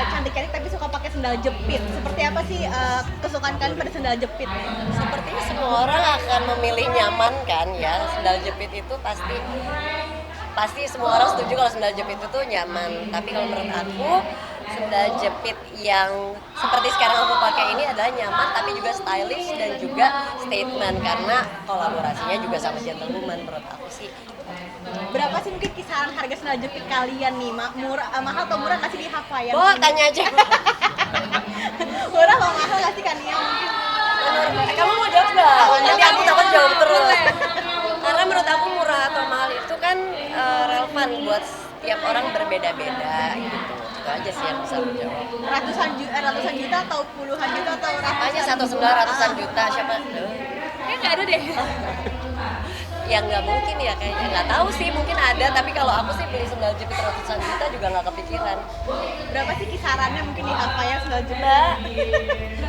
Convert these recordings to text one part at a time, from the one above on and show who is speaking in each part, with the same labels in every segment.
Speaker 1: cantik-cantik tapi suka pakai sendal jepit. Seperti apa sih kesukaan kalian pada sendal jepit?
Speaker 2: Sepertinya semua orang akan memilih nyaman kan ya. Sendal jepit itu pasti pasti semua orang setuju kalau sendal jepit itu nyaman. Tapi kalau menurut aku sendal jepit yang seperti sekarang aku pakai ini adalah nyaman tapi juga stylish dan juga statement karena kolaborasinya juga sama Gentlewoman menurut aku sih.
Speaker 1: Berapa sih mungkin kisaran harga sendal jepit kalian nih? Murah, mahal atau murah nggak sih di Hawaiian?
Speaker 2: Oh, tanya aja.
Speaker 1: Murah atau mahal nggak sih Kania mungkin?
Speaker 2: Kamu mau jawab nggak? Nanti aku takut jawab terus. Karena menurut aku murah atau mahal itu kan relevan buat setiap orang berbeda-beda gitu. Itu aja sih yang bisa aku jawab.
Speaker 1: Ratusan juta atau puluhan juta atau
Speaker 2: Hanya satu sendal ratusan juta siapa?
Speaker 1: Kayaknya nggak ada deh.
Speaker 2: Ya nggak mungkin ya kayaknya, nggak tahu sih, mungkin ada, tapi kalau aku sih beli sendal jepit ratusan juta juga nggak kepikiran.
Speaker 1: Berapa sih kisarannya mungkin di Hawaiian sendal jepit?
Speaker 2: Mbak,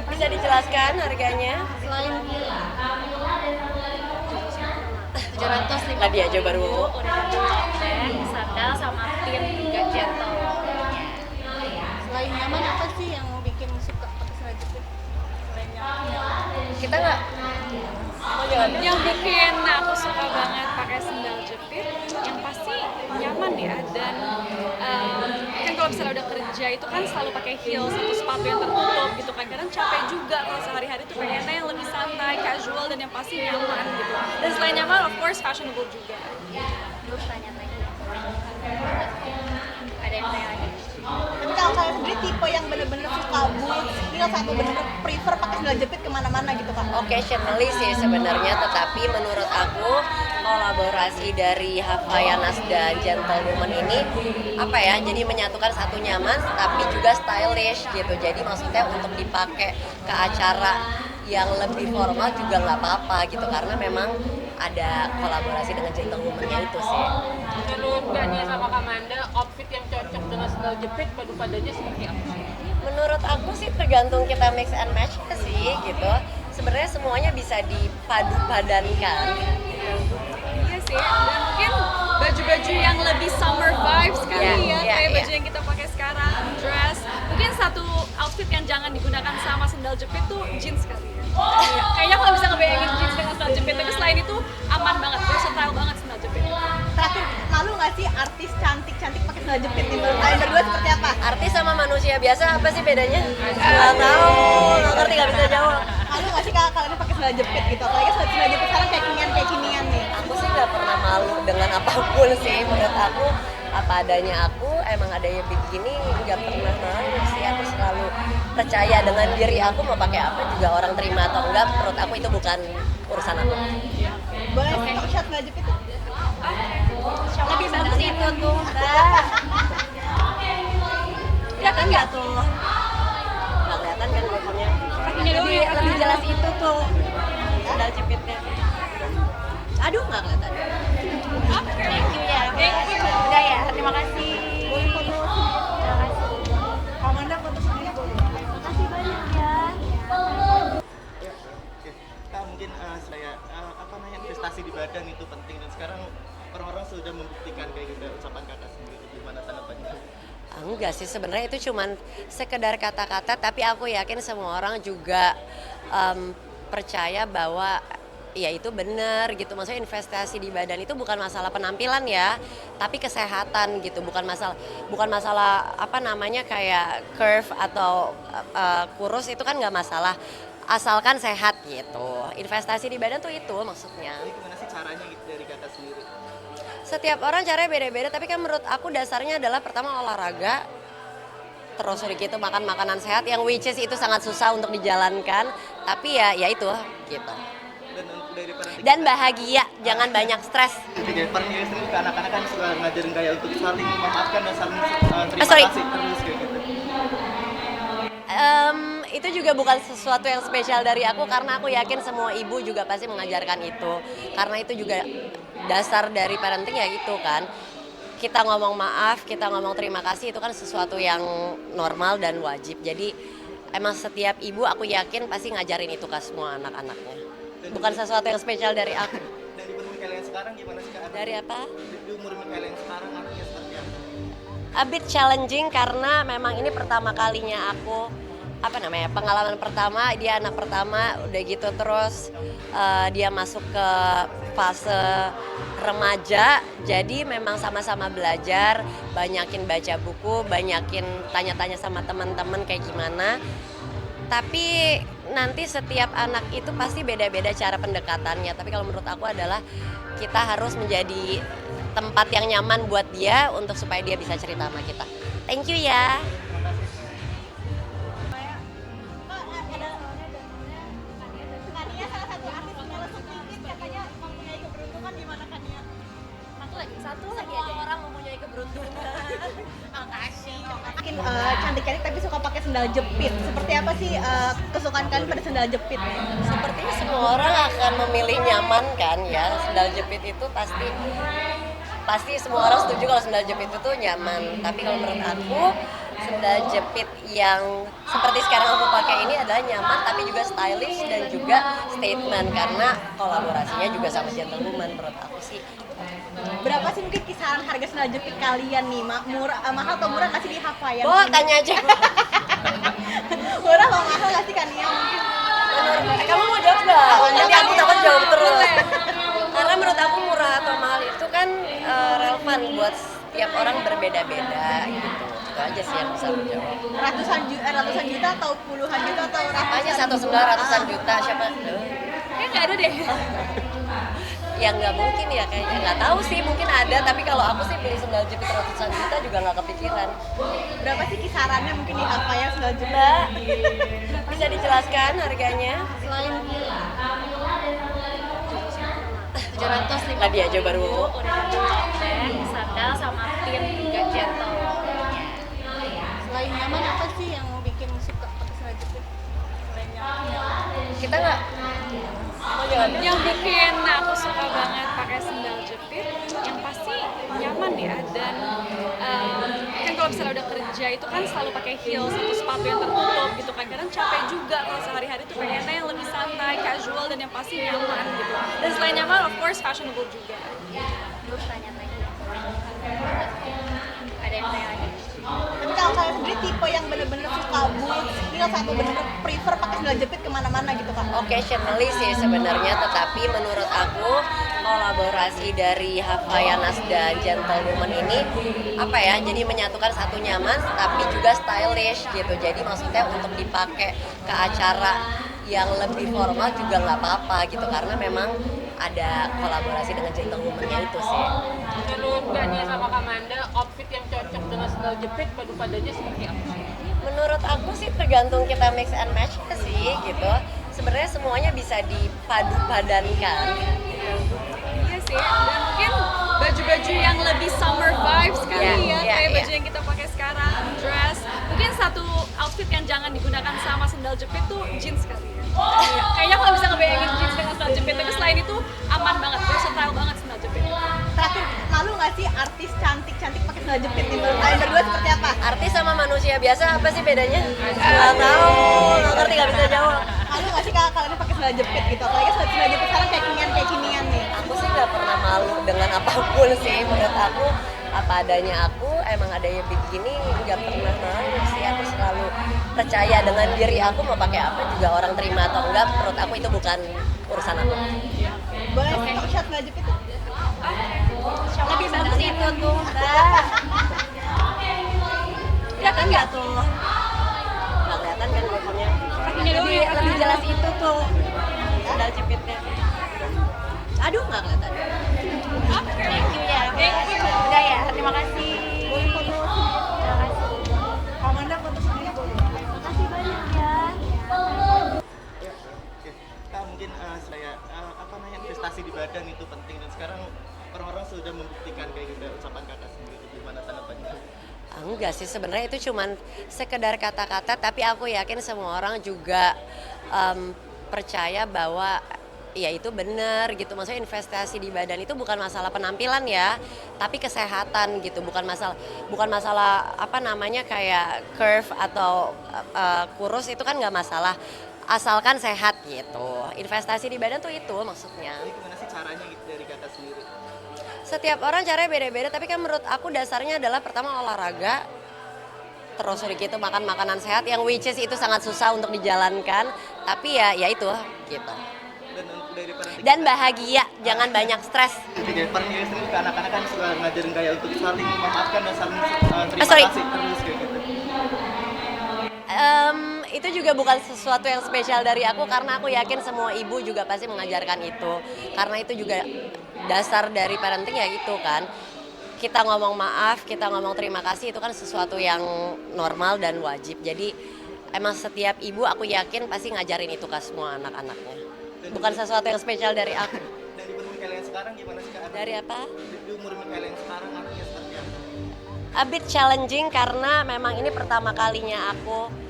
Speaker 2: bisa dijelaskan harganya?
Speaker 3: Selain 700
Speaker 2: Nggak dia aja baru.
Speaker 3: udah dan sandal sama pin juga gentle.
Speaker 1: Selain nyaman apa sih yang bikin suka pakai sendal jepit? Selain nyaman.
Speaker 2: Kita nggak mau jangan.
Speaker 4: Yang bikin aku suka banget pakai sendal jepit yang pasti nyaman ya, dan kan kalau misalnya udah kerja itu kan selalu pakai heels atau sepatu yang tertutup gitu kan, kadang capek juga kalau sehari-hari tuh pengennya yang lebih santai, casual, dan yang pasti nyaman gitu. Dan selain nyaman, of course fashionable juga.
Speaker 3: Terus tanya lagi. Ada yang tanya lagi?
Speaker 1: Tapi kalau kalian sendiri tipe yang bener-bener suka boots, heels atau bener-bener prefer pakai sendal jepit kemana-mana gitu kan?
Speaker 2: Occasionally sih sebenarnya, tetapi menurut aku kolaborasi dari Havaianas dan Gentlewoman ini apa ya, jadi menyatukan satu nyaman tapi juga stylish gitu. Jadi maksudnya untuk dipakai ke acara yang lebih formal juga nggak apa-apa gitu, karena memang ada kolaborasi dengan Gentlewoman-nya itu sih.
Speaker 5: Menurut Gania sama Kamanda, outfit yang cocok dengan sendal jepit padu-padannya seperti apa sih?
Speaker 2: Menurut aku sih tergantung kita mix and match sih gitu. Sebenarnya semuanya bisa dipadu-padankan.
Speaker 4: Iya sih, dan mungkin baju-baju yang lebih summer vibes kali kayak baju yang kita pakai sekarang, dress. Mungkin satu outfit yang jangan digunakan sama sendal jepit tuh jeans kali ya. Kayaknya aku nggak bisa ngebayangin jeans dengan sendal jepit, tapi selain itu aman banget, versatile banget sendal jepit.
Speaker 1: Terakhir, malu nggak sih artis cantik-cantik pakai sendal jepit nih? Menurut kalian berdua seperti apa?
Speaker 2: Artis sama manusia biasa apa sih bedanya? Nggak tahu, nggak ngerti, nggak bisa jawab.
Speaker 1: Malu nggak sih kalau kalian pakai sendal jepit gitu? Apalagi sendal jepit sekarang kayak kekinian nih.
Speaker 2: Aku sih nggak pernah malu dengan apapun sih. Menurut aku apa adanya aku, emang adanya begini, nggak pernah malu sih. Aku selalu percaya dengan diri aku, mau pakai apa juga orang terima atau enggak. Menurut aku itu bukan urusan aku.
Speaker 1: Boleh pakai shot sendal jepit tuh?
Speaker 3: Lebih bagus itu tuh.
Speaker 2: Kelihatan nggak tuh? Nggak kelihatan kan bajunya?
Speaker 3: Lebih jelas itu tuh.
Speaker 2: Sandal jepitnya. Aduh, nggak kelihatan.
Speaker 3: Thank you ya. Udah ya, terima kasih.
Speaker 1: Boleh foto
Speaker 3: Terima kasih.
Speaker 1: Kamanda foto sendiri boleh?
Speaker 3: Terima kasih banyak ya.
Speaker 6: Ya, oke. Kak, mungkin saya apa namanya, investasi di badan itu penting, dan sekarang orang-orang sudah membuktikan kayak gitu. Ucapan kakak sendiri gimana tanggapannya?
Speaker 2: Enggak sih, sebenarnya itu cuman sekedar kata-kata, tapi aku yakin semua orang juga percaya bahwa ya itu benar gitu. Maksudnya investasi di badan itu bukan masalah penampilan ya, tapi kesehatan gitu. Bukan masalah apa namanya kayak curve atau kurus, itu kan nggak masalah, asalkan sehat gitu. Investasi di badan tuh itu maksudnya.
Speaker 6: Jadi gimana sih caranya gitu dari kakak sendiri?
Speaker 2: Setiap orang caranya beda-beda, tapi kan menurut aku dasarnya adalah pertama olahraga, terus udah gitu makan makanan sehat yang which is itu sangat susah untuk dijalankan, tapi ya itu gitu.
Speaker 6: Dari parenting,
Speaker 2: Dan bahagia, jangan banyak stres.
Speaker 6: dari parenting sendiri ke anak-anak kan suka ngajarin kayak untuk saling memaafkan dan saling terima
Speaker 2: sorry.
Speaker 6: kasih terus kayak gitu.
Speaker 2: Itu juga bukan sesuatu yang spesial dari aku, karena aku yakin semua ibu juga pasti mengajarkan itu, karena itu juga dasar dari parenting ya gitu kan. Kita ngomong maaf, kita ngomong terima kasih, itu kan sesuatu yang normal dan wajib. Jadi emang setiap ibu aku yakin pasti ngajarin itu ke semua anak-anaknya. Bukan sesuatu yang spesial dari aku.
Speaker 6: Dari umur kalian sekarang gimana sih Kak?
Speaker 2: Dari apa?
Speaker 6: Di umur kalian sekarang artinya seperti apa?
Speaker 2: a bit challenging karena memang ini pertama kalinya aku pengalaman pertama, dia anak pertama, udah gitu terus dia masuk ke fase remaja, jadi memang sama-sama belajar, banyakin baca buku, banyakin tanya-tanya sama teman-teman kayak gimana. Tapi nanti setiap anak itu pasti beda-beda cara pendekatannya. Tapi kalau menurut aku adalah kita harus menjadi tempat yang nyaman buat dia untuk supaya dia bisa cerita sama kita. Thank you ya.
Speaker 1: Kania salah satu artis penyelesaian sedikit katanya mempunyai keberuntungan gimana Kania?
Speaker 3: Satu lagi
Speaker 2: Semua
Speaker 3: aja.
Speaker 2: orang mempunyai keberuntungan.
Speaker 3: Makasih.
Speaker 1: Makin cantik-cantik tapi suka pakai sendal jepit. Seperti apa sih kesukaan kalian pada sendal jepit?
Speaker 2: Sepertinya semua orang akan memilih nyaman kan ya. Sendal jepit itu pasti semua orang setuju kalau sendal jepit itu nyaman. Tapi kalau menurut aku sendal jepit yang seperti sekarang aku pakai ini adalah nyaman tapi juga stylish dan juga statement karena kolaborasinya juga sama Gentlewoman menurut aku sih.
Speaker 1: Berapa sih mungkin kisaran harga sendal jepit kalian nih? Mahal atau murah nggak sih di Hawaiian?
Speaker 2: Bo, tanya aja.
Speaker 1: Murah atau mahal nggak sih Kania mungkin?
Speaker 2: Kamu mau jawab nggak? Nanti aku takut jawab terus. Karena menurut aku murah atau mahal itu kan relevan buat setiap orang berbeda-beda gitu. Itu aja sih yang bisa aku jawab.
Speaker 1: Ratusan juta atau puluhan juta atau
Speaker 2: Hanya satu sendal ratusan juta siapa?
Speaker 4: Kayaknya nggak ada deh.
Speaker 2: Ya nggak mungkin ya kayaknya, nggak tahu sih, mungkin ada, tapi kalau aku sih beli sendal jepit ratusan juta juga nggak kepikiran.
Speaker 1: Berapa sih kisarannya mungkin di Hawaiian sendal jepit?
Speaker 2: Mbak, bisa dijelaskan harganya?
Speaker 1: Selain
Speaker 3: 750.
Speaker 2: Nah dia aja baru.
Speaker 3: Udah dan sandal sama pin juga gentle.
Speaker 1: selain nyaman apa sih yang bikin suka pakai sendal jepit? Selain nyaman.
Speaker 2: Kita nggak mau jawab.
Speaker 4: Yang bikin aku suka banget pakai sendal jepit yang pasti nyaman ya, dan kan kalau misalnya udah kerja itu kan selalu pakai heels atau sepatu yang tertutup gitu kan, kadang capek juga kalau sehari-hari tuh pengennya yang lebih santai, casual, dan yang pasti nyaman gitu. Dan selain nyaman, of course fashionable juga.
Speaker 3: Terus tanya lagi. Ada yang tanya lagi?
Speaker 1: Tapi kalau kalian sendiri tipe yang bener-bener suka boots, heels atau bener-bener prefer pakai sendal jepit kemana-mana gitu kan?
Speaker 2: Occasionally sih sebenarnya, tetapi menurut aku kolaborasi dari Havaianas dan Gentlewoman ini jadi menyatukan satu nyaman tapi juga stylish gitu. Jadi maksudnya untuk dipakai ke acara yang lebih formal juga nggak apa-apa gitu, karena memang ada kolaborasi dengan Gentlewoman-nya itu sih.
Speaker 5: Menurut Gania sama Kamanda, outfit yang cocok dengan sendal jepit padu-padannya seperti apa sih?
Speaker 2: Menurut aku sih tergantung kita mix and match sih gitu. Sebenarnya semuanya bisa dipadu-padankan.
Speaker 4: Iya sih, dan mungkin baju-baju yang lebih summer vibes kali kayak baju yang kita pakai sekarang, dress. Mungkin satu outfit yang jangan digunakan sama sendal jepit tuh jeans kali ya. Kayaknya aku nggak bisa ngebayangin jeans dengan sendal jepit, tapi selain itu aman banget, versatile banget sendal jepit.
Speaker 1: Terakhir, malu nggak sih artis cantik-cantik pakai sendal jepit nih? Menurut kalian berdua seperti apa?
Speaker 2: Artis sama manusia biasa apa sih bedanya? Nggak tahu, nggak ngerti, nggak bisa jawab.
Speaker 1: Malu nggak sih kalau kalian pakai sendal jepit gitu? Apalagi sendal jepit sekarang kayak kinian nih.
Speaker 2: Aku sih nggak pernah malu dengan apapun sih. Menurut aku apa adanya aku, emang adanya begini, nggak pernah malu sih. Aku selalu percaya dengan diri aku, mau pakai apa juga orang terima atau enggak. Menurut aku itu bukan urusan aku.
Speaker 1: Boleh shot sendal jepit tuh?
Speaker 3: Lebih bagus itu tuh, Mbak.
Speaker 2: Kelihatan nggak tuh? Nggak kelihatan kan bajunya?
Speaker 3: Lebih jelas itu tuh.
Speaker 2: Sandal jepitnya. Aduh, nggak kelihatan.
Speaker 3: Thank you ya. Udah ya, terima kasih.
Speaker 1: Boleh foto sendiri?
Speaker 3: Terima kasih.
Speaker 1: Kamanda foto sendiri boleh?
Speaker 3: Makasih banyak ya.
Speaker 6: Ya, oke. Mungkin saya investasi di badan itu penting, dan sekarang orang-orang sudah membuktikan kayak gitu. Ucapan kakak sendiri gimana tanggapannya?
Speaker 2: Enggak sih, sebenarnya itu cuman sekedar kata-kata, tapi aku yakin semua orang juga percaya bahwa ya itu benar gitu. Maksudnya investasi di badan itu bukan masalah penampilan ya, tapi kesehatan gitu. Bukan masalah kayak curve atau kurus, itu kan nggak masalah, asalkan sehat gitu. Investasi di badan tuh itu maksudnya.
Speaker 6: Jadi gimana sih caranya gitu dari kakak sendiri?
Speaker 2: Setiap orang caranya beda-beda, tapi kan menurut aku dasarnya adalah pertama olahraga, terus udah gitu makan makanan sehat yang which is itu sangat susah untuk dijalankan, tapi ya itu gitu.
Speaker 6: Dan dari parenting
Speaker 2: Dan bahagia, jangan banyak stres.
Speaker 6: dari parenting sendiri ke anak-anak kan suka ngajarin kayak untuk saling memaafkan dan saling terima
Speaker 2: sorry.
Speaker 6: kasih terus kayak gitu.
Speaker 2: Itu juga bukan sesuatu yang spesial dari aku karena aku yakin semua ibu juga pasti mengajarkan itu. Karena itu juga dasar dari parenting ya gitu kan. Kita ngomong maaf, kita ngomong terima kasih itu kan sesuatu yang normal dan wajib. Jadi emang setiap ibu aku yakin pasti ngajarin itu ke semua anak-anaknya. Bukan sesuatu yang spesial dari aku.
Speaker 6: Dan di umur kalian sekarang gimana sih Kak?
Speaker 2: Dari apa?
Speaker 6: Di umur kalian sekarang artinya seperti apa?
Speaker 2: A bit challenging karena memang ini pertama kalinya aku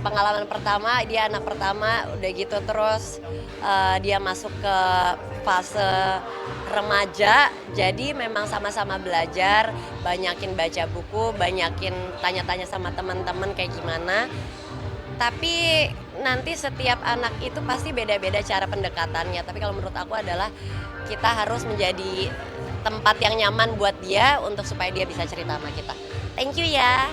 Speaker 2: pengalaman pertama, dia anak pertama udah gitu terus dia masuk ke fase remaja, jadi memang sama-sama belajar, banyakin baca buku, banyakin tanya-tanya sama teman-teman kayak gimana. Tapi nanti setiap anak itu pasti beda-beda cara pendekatannya, tapi kalau menurut aku adalah kita harus menjadi tempat yang nyaman buat dia untuk supaya dia bisa cerita sama kita. Thank you ya.